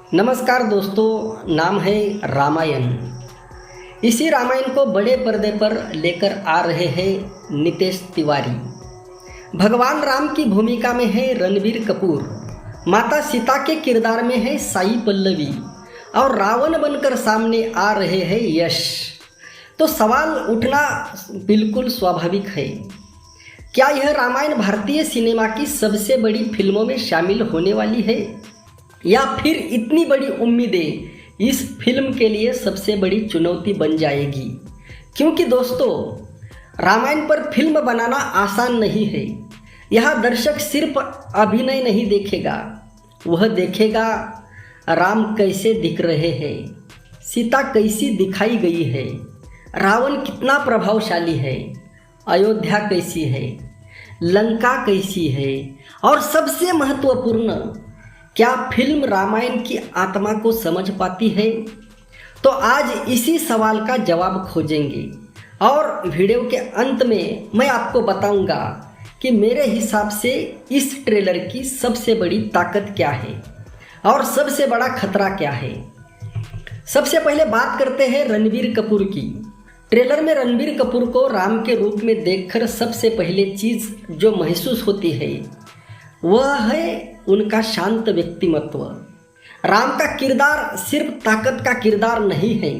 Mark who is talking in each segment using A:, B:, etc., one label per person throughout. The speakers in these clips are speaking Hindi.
A: नमस्कार दोस्तों, नाम है रामायण। इसी रामायण को बड़े पर्दे पर लेकर आ रहे हैं नितेश तिवारी। भगवान राम की भूमिका में है रणबीर कपूर, माता सीता के किरदार में है साई पल्लवी और रावण बनकर सामने आ रहे हैं यश। तो सवाल उठना बिल्कुल स्वाभाविक है, क्या यह रामायण भारतीय सिनेमा की सबसे बड़ी फिल्मों में शामिल होने वाली है, या फिर इतनी बड़ी उम्मीदें इस फिल्म के लिए सबसे बड़ी चुनौती बन जाएगी। क्योंकि दोस्तों, रामायण पर फिल्म बनाना आसान नहीं है। यहाँ दर्शक सिर्फ अभिनय नहीं देखेगा, वह देखेगा राम कैसे दिख रहे हैं, सीता कैसी दिखाई गई है, रावण कितना प्रभावशाली है, अयोध्या कैसी है, लंका कैसी है, और सबसे महत्वपूर्ण, क्या फिल्म रामायण की आत्मा को समझ पाती है। तो आज इसी सवाल का जवाब खोजेंगे और वीडियो के अंत में मैं आपको बताऊंगा कि मेरे हिसाब से इस ट्रेलर की सबसे बड़ी ताकत क्या है और सबसे बड़ा खतरा क्या है। सबसे पहले बात करते हैं रणबीर कपूर की। ट्रेलर में रणबीर कपूर को राम के रूप में देखकर सबसे पहले चीज़ जो महसूस होती है वह है उनका शांत व्यक्तिमत्व। राम का किरदार सिर्फ ताकत का किरदार नहीं है,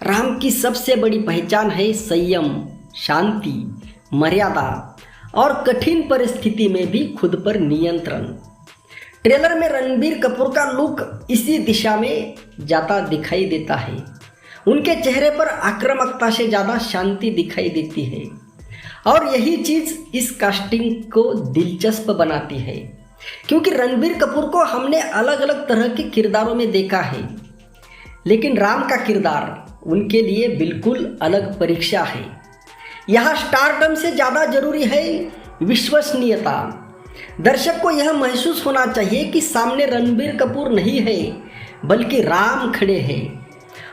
A: राम की सबसे बड़ी पहचान है संयम, शांति, मर्यादा और कठिन परिस्थिति में भी खुद पर नियंत्रण। ट्रेलर में रणबीर कपूर का लुक इसी दिशा में जाता दिखाई देता है। उनके चेहरे पर आक्रामकता से ज़्यादा शांति दिखाई देती है और यही चीज़ इस कास्टिंग को दिलचस्प बनाती है, क्योंकि रणबीर कपूर को हमने अलग अलग तरह के किरदारों में देखा है, लेकिन राम का किरदार उनके लिए बिल्कुल अलग परीक्षा है। यहाँ स्टारडम से ज़्यादा जरूरी है विश्वसनीयता। दर्शक को यह महसूस होना चाहिए कि सामने रणबीर कपूर नहीं है बल्कि राम खड़े हैं,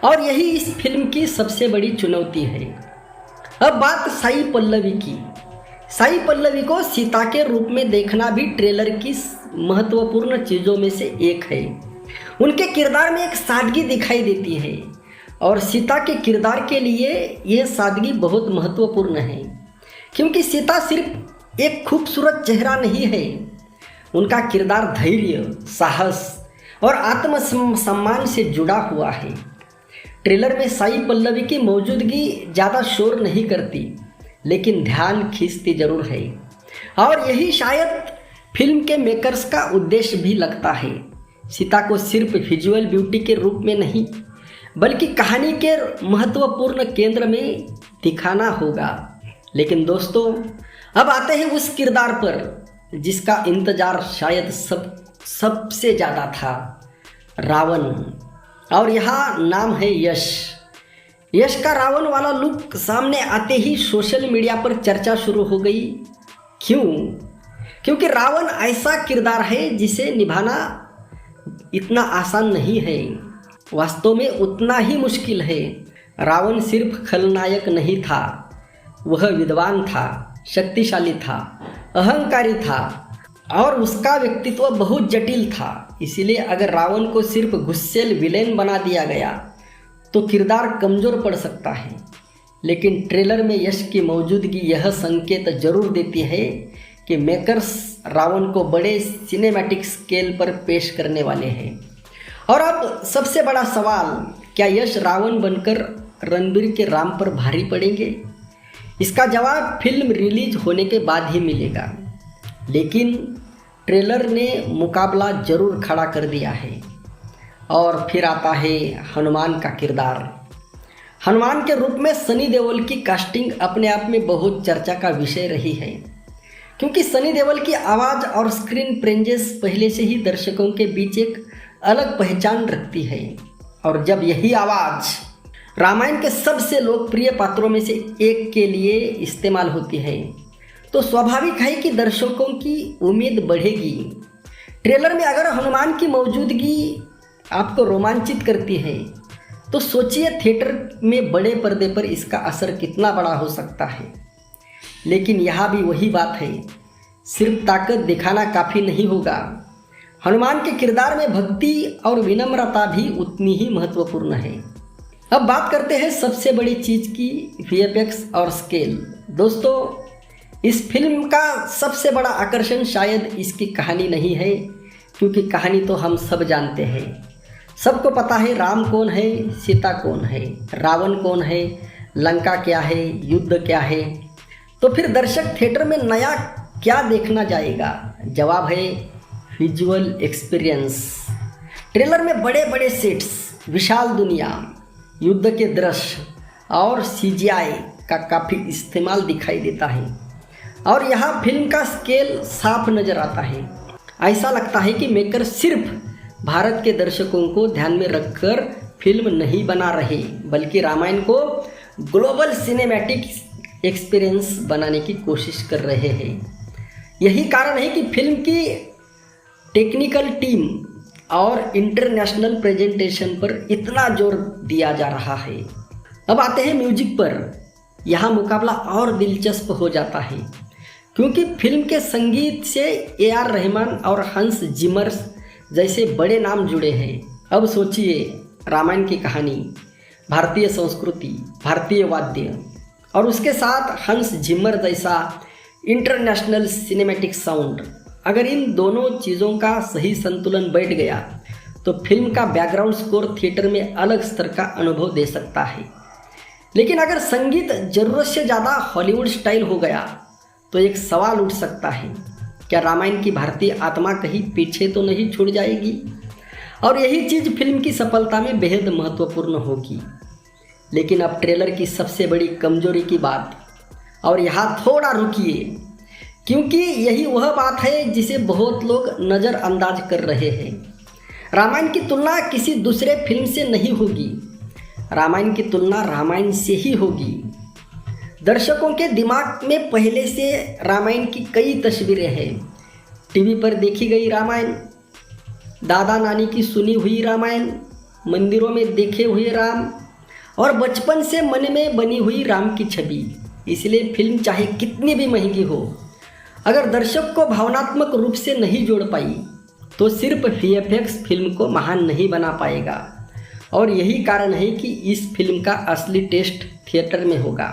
A: और यही इस फिल्म की सबसे बड़ी चुनौती है। अब बात साई पल्लवी की। साई पल्लवी को सीता के रूप में देखना भी ट्रेलर की महत्वपूर्ण चीज़ों में से एक है। उनके किरदार में एक सादगी दिखाई देती है और सीता के किरदार के लिए यह सादगी बहुत महत्वपूर्ण है, क्योंकि सीता सिर्फ एक खूबसूरत चेहरा नहीं है, उनका किरदार धैर्य, साहस और आत्मसम्मान से जुड़ा हुआ है। ट्रेलर में साई पल्लवी की मौजूदगी ज़्यादा शोर नहीं करती, लेकिन ध्यान खींचती जरूर है, और यही शायद फिल्म के मेकर्स का उद्देश्य भी लगता है। सीता को सिर्फ विजुअल ब्यूटी के रूप में नहीं बल्कि कहानी के महत्वपूर्ण केंद्र में दिखाना होगा। लेकिन दोस्तों, अब आते हैं उस किरदार पर जिसका इंतजार शायद सबसे ज़्यादा था, रावण। और यहाँ नाम है यश। यश का रावण वाला लुक सामने आते ही सोशल मीडिया पर चर्चा शुरू हो गई। क्यों? क्योंकि रावण ऐसा किरदार है जिसे निभाना इतना आसान नहीं है, वास्तव में उतना ही मुश्किल है। रावण सिर्फ खलनायक नहीं था, वह विद्वान था, शक्तिशाली था, अहंकारी था और उसका व्यक्तित्व बहुत जटिल था। इसीलिए अगर रावण को सिर्फ गुस्सेल विलेन बना दिया गया तो किरदार कमज़ोर पड़ सकता है। लेकिन ट्रेलर में यश की मौजूदगी यह संकेत जरूर देती है कि मेकर्स रावण को बड़े सिनेमैटिक स्केल पर पेश करने वाले हैं। और अब सबसे बड़ा सवाल, क्या यश रावण बनकर रणबीर के राम पर भारी पड़ेंगे? इसका जवाब फिल्म रिलीज होने के बाद ही मिलेगा, लेकिन ट्रेलर ने मुकाबला जरूर खड़ा कर दिया है। और फिर आता है हनुमान का किरदार। हनुमान के रूप में सनी देओल की कास्टिंग अपने आप में बहुत चर्चा का विषय रही है, क्योंकि सनी देओल की आवाज़ और स्क्रीन प्रेजेंस पहले से ही दर्शकों के बीच एक अलग पहचान रखती है। और जब यही आवाज़ रामायण के सबसे लोकप्रिय पात्रों में से एक के लिए इस्तेमाल होती है तो स्वाभाविक है कि दर्शकों की उम्मीद बढ़ेगी। ट्रेलर में अगर हनुमान की मौजूदगी आपको रोमांचित करती है तो सोचिए थिएटर में बड़े पर्दे पर इसका असर कितना बड़ा हो सकता है। लेकिन यहाँ भी वही बात है, सिर्फ ताकत दिखाना काफ़ी नहीं होगा, हनुमान के किरदार में भक्ति और विनम्रता भी उतनी ही महत्वपूर्ण है। अब बात करते हैं सबसे बड़ी चीज़ की, वीएफएक्स और स्केल। दोस्तों, इस फिल्म का सबसे बड़ा आकर्षण शायद इसकी कहानी नहीं है, क्योंकि कहानी तो हम सब जानते हैं। सबको पता है राम कौन है, सीता कौन है, रावण कौन है, लंका क्या है, युद्ध क्या है। तो फिर दर्शक थिएटर में नया क्या देखना जाएगा? जवाब है विजुअल एक्सपीरियंस। ट्रेलर में बड़े बड़े सेट्स, विशाल दुनिया, युद्ध के दृश्य और सीजीआई का काफ़ी इस्तेमाल दिखाई देता है। और यहाँ फिल्म का स्केल साफ नज़र आता है। ऐसा लगता है कि मेकर सिर्फ भारत के दर्शकों को ध्यान में रखकर फिल्म नहीं बना रहे, बल्कि रामायण को ग्लोबल सिनेमैटिक एक्सपीरियंस बनाने की कोशिश कर रहे हैं। यही कारण है कि फिल्म की टेक्निकल टीम और इंटरनेशनल प्रेजेंटेशन पर इतना जोर दिया जा रहा है। अब आते हैं म्यूजिक पर। यहाँ मुकाबला और दिलचस्प हो जाता है, क्योंकि फिल्म के संगीत से ए.आर. रहमान और हंस जिमर जैसे बड़े नाम जुड़े हैं। अब सोचिए, रामायण की कहानी, भारतीय संस्कृति, भारतीय वाद्य और उसके साथ हंस जिमर जैसा इंटरनेशनल सिनेमैटिक साउंड। अगर इन दोनों चीज़ों का सही संतुलन बैठ गया तो फिल्म का बैकग्राउंड स्कोर थिएटर में अलग स्तर का अनुभव दे सकता है। लेकिन अगर संगीत ज़रूरत से ज़्यादा हॉलीवुड स्टाइल हो गया तो एक सवाल उठ सकता है, क्या रामायण की भारतीय आत्मा कहीं पीछे तो नहीं छूट जाएगी? और यही चीज़ फिल्म की सफलता में बेहद महत्वपूर्ण होगी। लेकिन अब ट्रेलर की सबसे बड़ी कमजोरी की बात, और यहाँ थोड़ा रुकिए, क्योंकि यही वह बात है जिसे बहुत लोग नज़रअंदाज कर रहे हैं। रामायण की तुलना किसी दूसरे फिल्म से नहीं होगी, रामायण की तुलना रामायण से ही होगी। दर्शकों के दिमाग में पहले से रामायण की कई तस्वीरें हैं। टीवी पर देखी गई रामायण, दादा नानी की सुनी हुई रामायण, मंदिरों में देखे हुए राम और बचपन से मन में बनी हुई राम की छवि। इसलिए फिल्म चाहे कितनी भी महंगी हो, अगर दर्शक को भावनात्मक रूप से नहीं जोड़ पाई तो सिर्फ वीएफएक्स फिल्म को महान नहीं बना पाएगा। और यही कारण है कि इस फिल्म का असली टेस्ट थिएटर में होगा।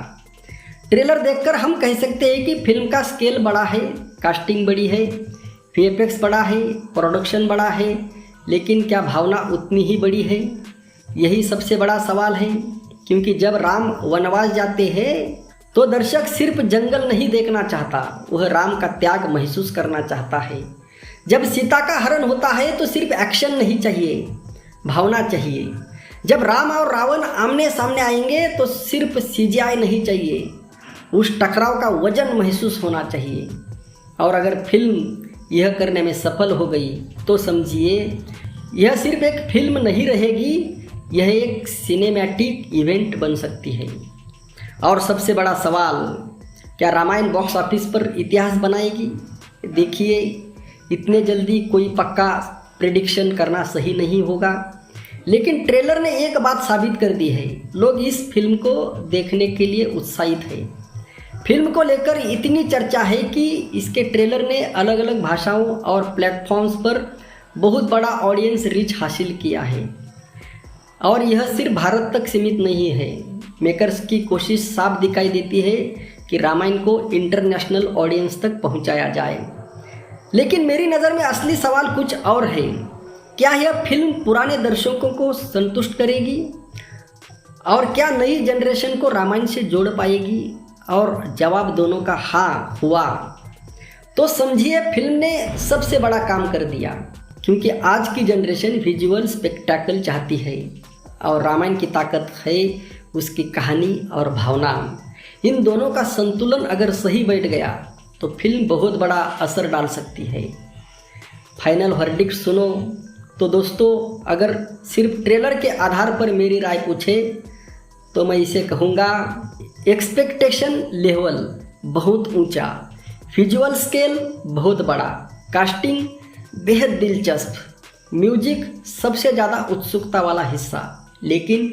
A: ट्रेलर देखकर हम कह सकते हैं कि फिल्म का स्केल बड़ा है, कास्टिंग बड़ी है, वीएफएक्स बड़ा है, प्रोडक्शन बड़ा है, लेकिन क्या भावना उतनी ही बड़ी है? यही सबसे बड़ा सवाल है। क्योंकि जब राम वनवास जाते हैं तो दर्शक सिर्फ जंगल नहीं देखना चाहता, वह राम का त्याग महसूस करना चाहता है। जब सीता का हरण होता है तो सिर्फ एक्शन नहीं चाहिए, भावना चाहिए। जब राम और रावण आमने सामने आएंगे तो सिर्फ सीजीआई नहीं चाहिए, उस टकराव का वजन महसूस होना चाहिए। और अगर फिल्म यह करने में सफल हो गई तो समझिए यह सिर्फ एक फिल्म नहीं रहेगी, यह एक सिनेमैटिक इवेंट बन सकती है। और सबसे बड़ा सवाल, क्या रामायण बॉक्स ऑफिस पर इतिहास बनाएगी? देखिए, इतने जल्दी कोई पक्का प्रेडिक्शन करना सही नहीं होगा, लेकिन ट्रेलर ने एक बात साबित कर दी है, लोग इस फिल्म को देखने के लिए उत्साहित हैं। फिल्म को लेकर इतनी चर्चा है कि इसके ट्रेलर ने अलग अलग भाषाओं और प्लेटफॉर्म्स पर बहुत बड़ा ऑडियंस रीच हासिल किया है। और यह सिर्फ भारत तक सीमित नहीं है। मेकर्स की कोशिश साफ दिखाई देती है कि रामायण को इंटरनेशनल ऑडियंस तक पहुंचाया जाए। लेकिन मेरी नज़र में असली सवाल कुछ और है, क्या यह फिल्म पुराने दर्शकों को संतुष्ट करेगी? और क्या नई जनरेशन को रामायण से जोड़ पाएगी? और जवाब दोनों का हाँ हुआ तो समझिए फिल्म ने सबसे बड़ा काम कर दिया। क्योंकि आज की जनरेशन विजुअल स्पेक्टेकल चाहती है और रामायण की ताकत है उसकी कहानी और भावना। इन दोनों का संतुलन अगर सही बैठ गया तो फिल्म बहुत बड़ा असर डाल सकती है। फाइनल वर्डिक्ट सुनो तो दोस्तों, अगर सिर्फ ट्रेलर के आधार पर मेरी राय पूछे तो मैं इसे कहूँगा, एक्सपेक्टेशन लेवल बहुत ऊंचा, विजुअल स्केल बहुत बड़ा, कास्टिंग बेहद दिलचस्प, म्यूजिक सबसे ज़्यादा उत्सुकता वाला हिस्सा, लेकिन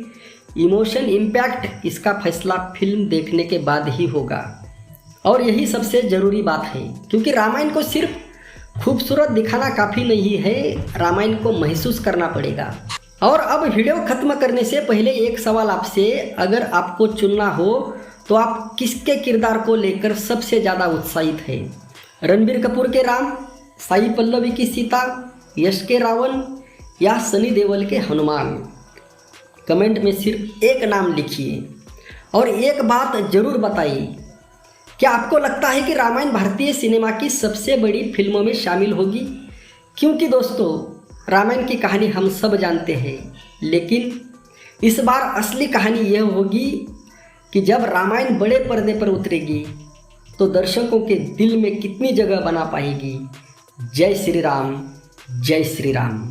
A: इमोशन इम्पैक्ट इसका फैसला फिल्म देखने के बाद ही होगा। और यही सबसे ज़रूरी बात है, क्योंकि रामायण को सिर्फ खूबसूरत दिखाना काफ़ी नहीं है, रामायण को महसूस करना पड़ेगा। और अब वीडियो खत्म करने से पहले एक सवाल आपसे, अगर आपको चुनना हो तो आप किसके किरदार को लेकर सबसे ज़्यादा उत्साहित है? रणबीर कपूर के राम, साई पल्लवी की सीता, यश के रावण या सनी देओल के हनुमान? कमेंट में सिर्फ एक नाम लिखिए और एक बात जरूर बताइए, क्या आपको लगता है कि रामायण भारतीय सिनेमा की सबसे बड़ी फिल्मों में शामिल होगी? क्योंकि दोस्तों, रामायण की कहानी हम सब जानते हैं, लेकिन इस बार असली कहानी यह होगी कि जब रामायण बड़े पर्दे पर उतरेगी तो दर्शकों के दिल में कितनी जगह बना पाएगी। जय श्री राम, जय श्री राम।